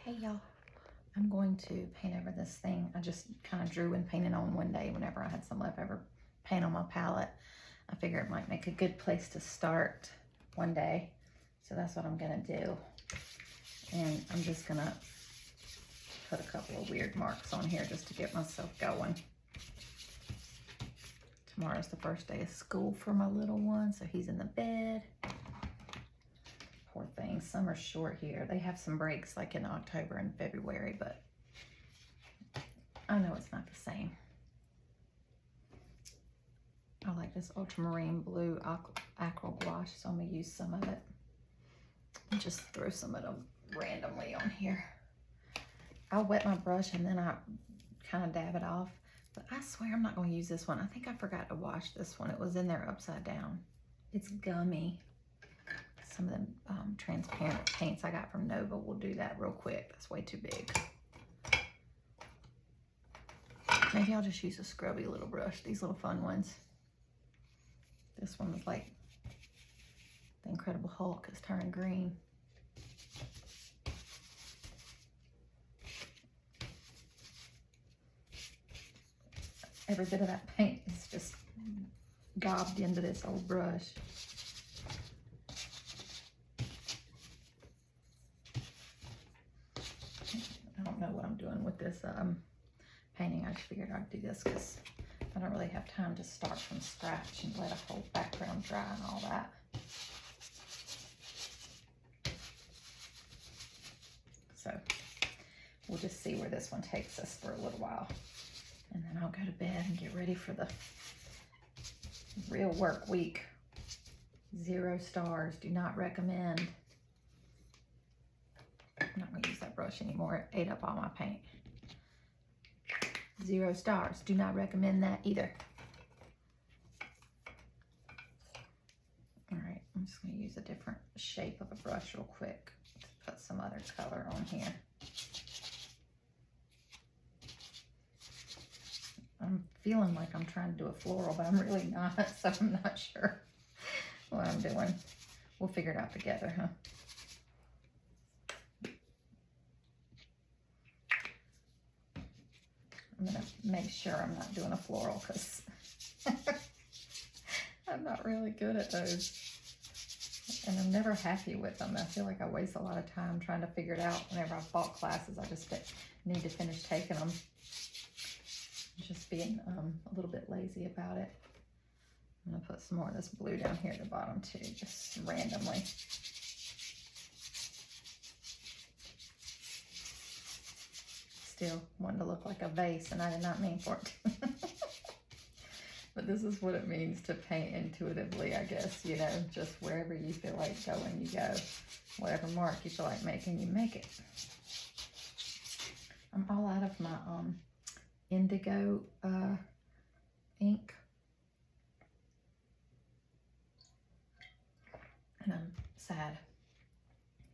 Hey y'all, I'm going to paint over this thing. I just kind of drew and painted on one day whenever I had some leftover paint on my palette. I figured it might make a good place to start one day. So that's what I'm gonna do. And I'm just gonna put a couple of weird marks on here just to get myself going. Tomorrow's the first day of school for my little one, so he's in the bed. Poor thing, summer's short here. They have some breaks like in October and February, but I know it's not the same. I like this ultramarine blue aqua gouache, so I'm gonna use some of it and just throw some of them randomly on here. I'll wet my brush and then I kind of dab it off, but I swear I'm not gonna use this one. I think I forgot to wash this one. It was in there upside down. It's gummy. Some of them transparent paints I got from Nova will do that real quick. That's way too big. Maybe I'll just use a scrubby little brush, these little fun ones. This one was like the Incredible Hulk is turning green. Every bit of that paint is just gobbed into this old brush. I don't know what I'm doing with this painting. I just figured I'd do this because I don't really have time to start from scratch and let a whole background dry and all that. So we'll just see where this one takes us for a little while. And then I'll go to bed and get ready for the real work week. 0 stars, do not recommend. I'm not gonna use that brush anymore. It ate up all my paint. 0 stars, do not recommend that either. All right, I'm just gonna use a different shape of a brush real quick to put some other color on here. I'm feeling like I'm trying to do a floral, but I'm really not, so I'm not sure what I'm doing. We'll figure it out together, huh? I'm gonna make sure I'm not doing a floral because I'm not really good at those. And I'm never happy with them. I feel like I waste a lot of time trying to figure it out. Whenever I've bought classes, I just need to finish taking them. Just being a little bit lazy about it. I'm gonna put some more of this blue down here at the bottom too, just randomly. Still wanting to look like a vase, and I did not mean for it to. But this is what it means to paint intuitively, I guess, you know, just wherever you feel like going, you go. Whatever mark you feel like making, you make it. I'm all out of my indigo ink. And I'm sad.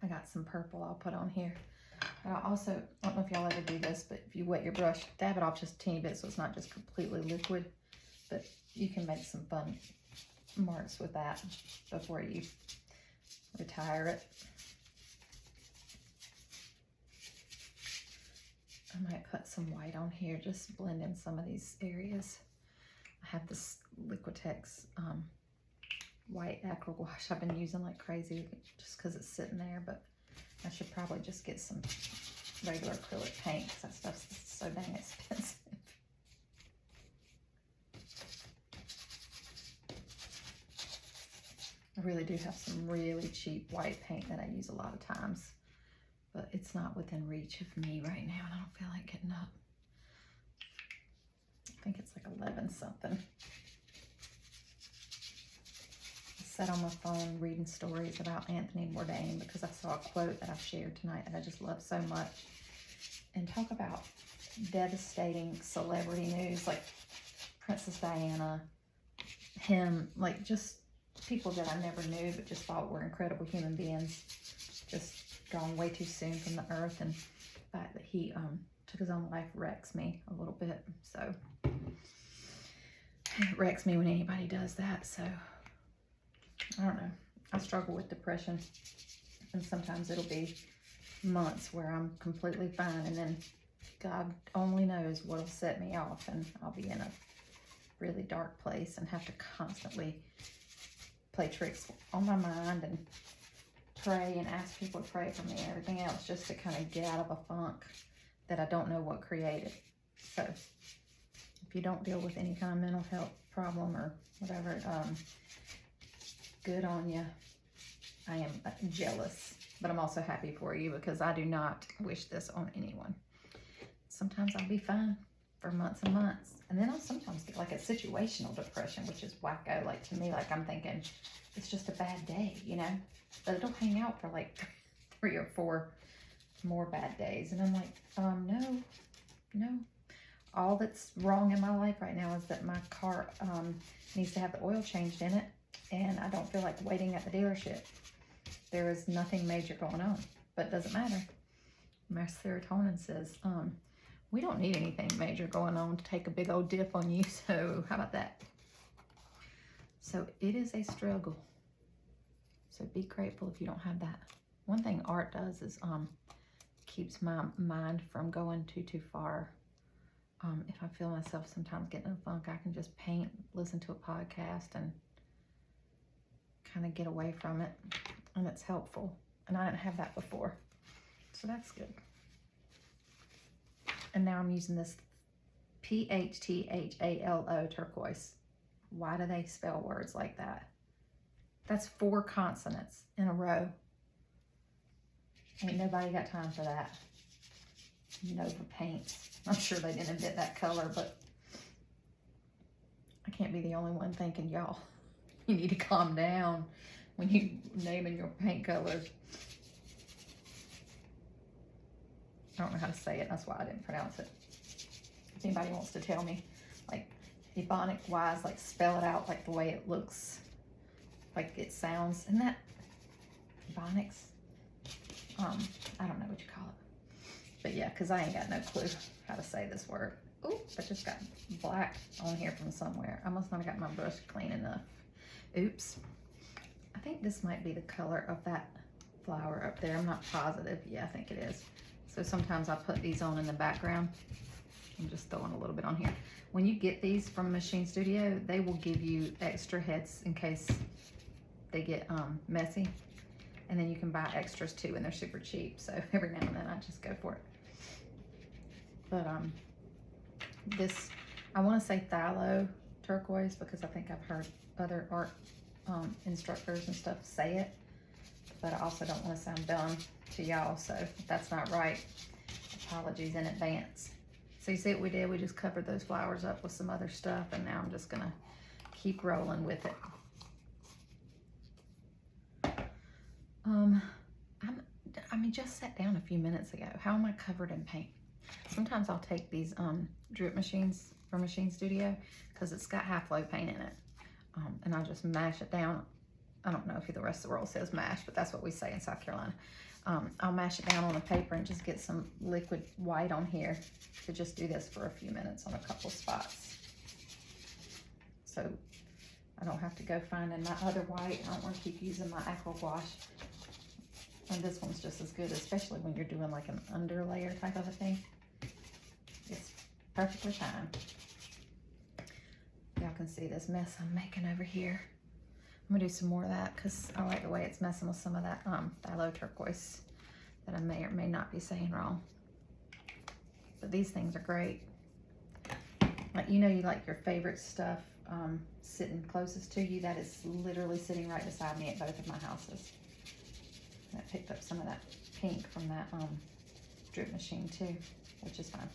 I got some purple I'll put on here. I also, I don't know if y'all ever do this, but if you wet your brush, dab it off just a teeny bit so it's not just completely liquid. But you can make some fun marks with that before you retire it. I might put some white on here, just blend in some of these areas. I have this Liquitex white aqua gouache I've been using like crazy just because it's sitting there, but I should probably just get some regular acrylic paint because that stuff's so dang expensive. I really do have some really cheap white paint that I use a lot of times, but it's not within reach of me right now, and I don't feel like getting up. I think it's like 11 something. I sat on my phone reading stories about Anthony Bourdain because I saw a quote that I shared tonight that I just love so much. And talk about devastating celebrity news like Princess Diana, him, like just people that I never knew but just thought were incredible human beings, just gone way too soon from the earth. And the fact that he took his own life wrecks me a little bit. So it wrecks me when anybody does that. So I don't know. I struggle with depression, and sometimes it'll be months where I'm completely fine, and then God only knows what'll set me off, and I'll be in a really dark place and have to constantly play tricks on my mind and pray and ask people to pray for me and everything else, just to kind of get out of a funk that I don't know what created. So if you don't deal with any kind of mental health problem or whatever, good on you. I am jealous, but I'm also happy for you, because I do not wish this on anyone. Sometimes I'll be fine for months and months, and then I'll sometimes get like a situational depression, which is wacko. Like, to me, like, I'm thinking it's just a bad day, you know, but it'll hang out for like 3 or 4 more bad days, and I'm like, no. All that's wrong in my life right now is that my car needs to have the oil changed in it, and I don't feel like waiting at the dealership. There is nothing major going on, but it doesn't matter. My serotonin says, we don't need anything major going on to take a big old dip on you, so how about that? So it is a struggle. So be grateful if you don't have that. One thing art does is keeps my mind from going too far. If I feel myself sometimes getting in a funk, I can just paint, listen to a podcast, and kind of get away from it, and it's helpful. And I didn't have that before, so that's good. And now I'm using this PHTHALO turquoise. Why do they spell words like that? That's 4 consonants in a row. Ain't nobody got time for that. Nova paint. I'm sure they didn't invent that color, but I can't be the only one thinking, y'all, you need to calm down when you naming your paint colors. I don't know how to say it. That's why I didn't pronounce it. If anybody wants to tell me, like, Ebonic wise, like, spell it out like the way it looks, like it sounds. Isn't that Ebonics? I don't know what you call it. But yeah, because I ain't got no clue how to say this word. Ooh, I just got black on here from somewhere. I must not have got my brush clean enough. Oops. I think this might be the color of that flower up there. I'm not positive. Yeah, I think it is. So sometimes I put these on in the background. I'm just throwing a little bit on here. When you get these from Machine Studio, they will give you extra heads in case they get messy. And then you can buy extras too, and they're super cheap. So every now and then I just go for it. But this, I want to say phthalo turquoise, because I think I've heard other art instructors and stuff say it. But I also don't want to sound dumb to y'all, so if that's not right, apologies in advance. So you see what we did? We just covered those flowers up with some other stuff, and now I'm just gonna keep rolling with it. I mean, just sat down a few minutes ago. How am I covered in paint? Sometimes I'll take these drip machines from Machine Studio, because it's got half-flow paint in it, and I just mash it down. I don't know if the rest of the world says mash, but that's what we say in South Carolina. I'll mash it down on the paper and just get some liquid white on here to just do this for a few minutes on a couple spots. So I don't have to go finding my other white. I don't want to keep using my aqua gouache. And this one's just as good, especially when you're doing like an underlayer type of a thing. It's perfectly fine. Y'all can see this mess I'm making over here. I'm gonna do some more of that because I like the way it's messing with some of that phthalo turquoise that I may or may not be saying wrong. But these things are great. Like, you know, you like your favorite stuff sitting closest to you. That is literally sitting right beside me at both of my houses. And I picked up some of that pink from that drip machine too, which is fine.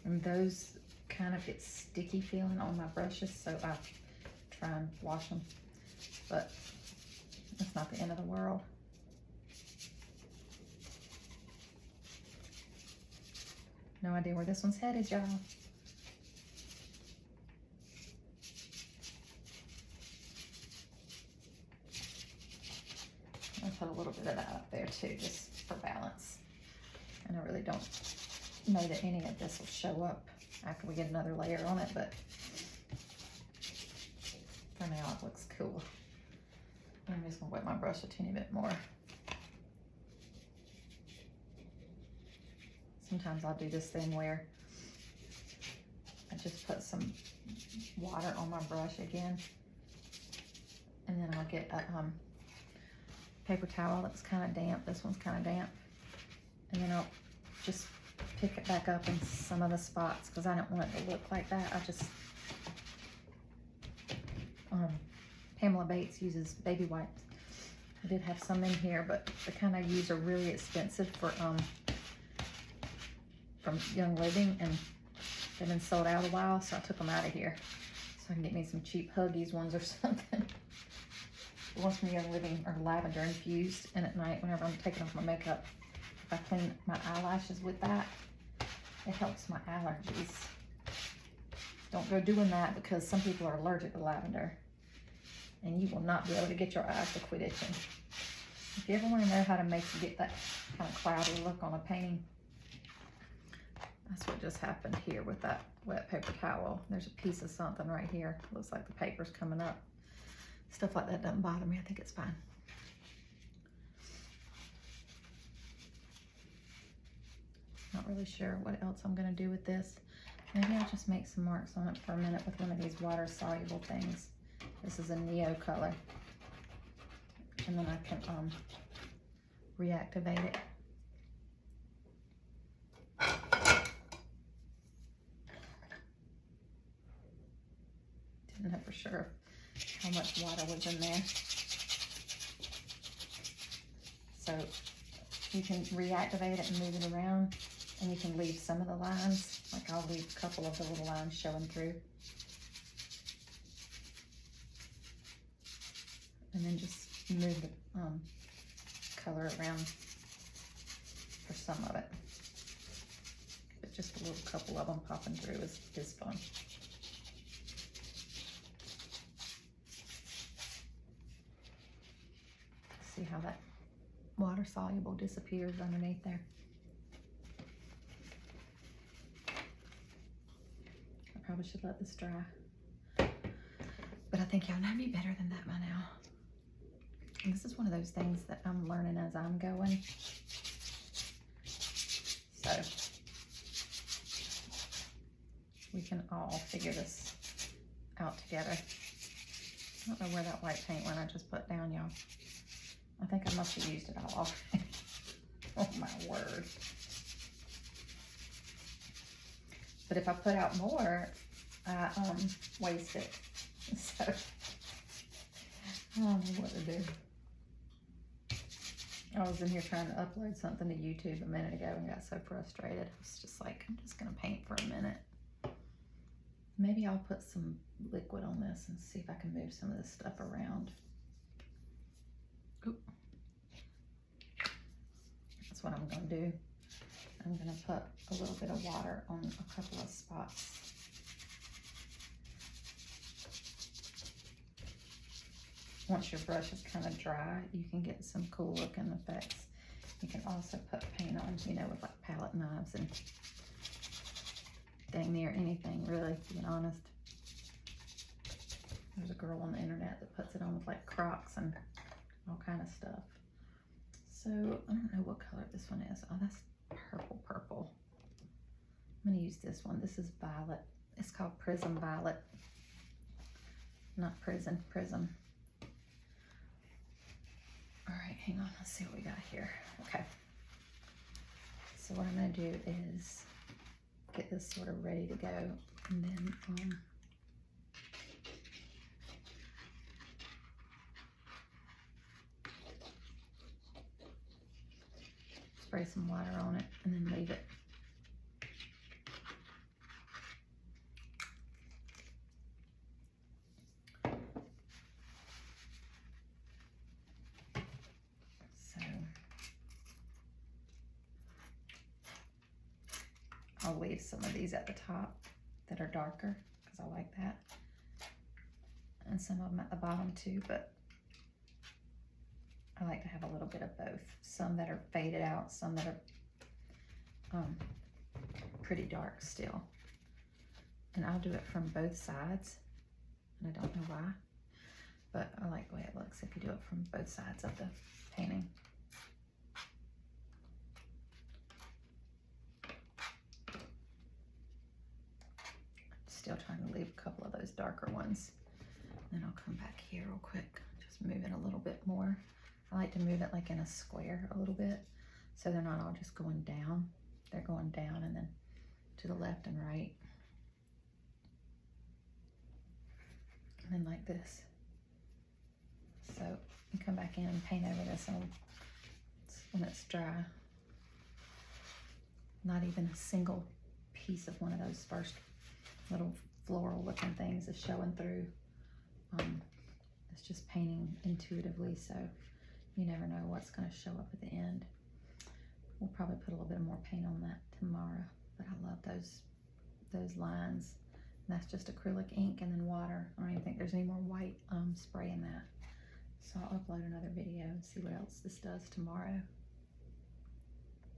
And those kind of get sticky feeling on my brushes, so I try and wash them. But that's not the end of the world. No idea where this one's headed, y'all. I'll put a little bit of that up there too, just for balance. And I really don't know that any of this will show up after we get another layer on it, but for now it looks cool. I'm just gonna wet my brush a teeny bit more. Sometimes I'll do this thing where I just put some water on my brush again, and then I'll get a paper towel that's kind of damp. This one's kind of damp, and then I'll just pick it back up in some of the spots because I don't want it to look like that. I just Pamela Bates uses baby wipes. I did have some in here, but the kind I use are really expensive for from Young Living, and they've been sold out a while, so I took them out of here so I can get me some cheap Huggies ones or something. The ones from Young Living are lavender infused, and at night whenever I'm taking off my makeup, if I clean my eyelashes with that, it helps my allergies. Don't go doing that because some people are allergic to lavender, and you will not be able to get your eyes to quit itching. If you ever want to know how to make you get that kind of cloudy look on a painting, that's what just happened here with that wet paper towel. There's a piece of something right here. Looks like the paper's coming up. Stuff like that doesn't bother me. I think it's fine. Not really sure what else I'm going to do with this. Maybe I'll just make some marks on it for a minute with one of these water-soluble things. This is a Neo color. And then I can reactivate it. Didn't know for sure how much water was in there. So you can reactivate it and move it around, and you can leave some of the lines. Like I'll leave a couple of the little lines showing through. And then just move the color around for some of it. But just a little couple of them popping through is fun. See how that water soluble disappears underneath there. I probably should let this dry, but I think y'all know me better than that by now. And this is one of those things that I'm learning as I'm going. So we can all figure this out together. I don't know where that white paint went I just put down, y'all. I think I must have used it all. Oh my word. But if I put out more, I waste it. So I don't know what to do. I was in here trying to upload something to YouTube a minute ago and got so frustrated. I was just like, I'm just gonna paint for a minute. Maybe I'll put some liquid on this and see if I can move some of this stuff around. Oop. That's what I'm gonna do. I'm gonna put a little bit of water on a couple of spots. Once your brush is kind of dry, you can get some cool looking effects. You can also put paint on, you know, with like palette knives and dang near anything, really, to be honest. There's a girl on the internet that puts it on with like Crocs and all kind of stuff. So I don't know what color this one is. Oh, that's purple. I'm gonna use this one. This is violet. It's called Prism Violet. Not Prison, Prism. All right, hang on, let's see what we got here. Okay. So what I'm gonna do is get this sort of ready to go, and then spray some water on it and then leave it. So I'll leave some of these at the top that are darker because I like that, and some of them at the bottom too, but I like to have a little bit of both. Some that are faded out, some that are pretty dark still. And I'll do it from both sides, and I don't know why. but I like the way it looks if you do it from both sides of the painting. Still trying to leave a couple of those darker ones. Then I'll come back here real quick, just move it a little bit more. I like to move it like in a square a little bit, so they're not all just going down. They're going down and then to the left and right. And then like this. So you come back in and paint over this when it's dry. Not even a single piece of one of those first little floral looking things is showing through. It's just painting intuitively, so you never know what's going to show up at the end. We'll probably put a little bit more paint on that tomorrow, but I love those lines. And that's just acrylic ink and then water. I don't even think there's any more white spray in that. So I'll upload another video and see what else this does tomorrow.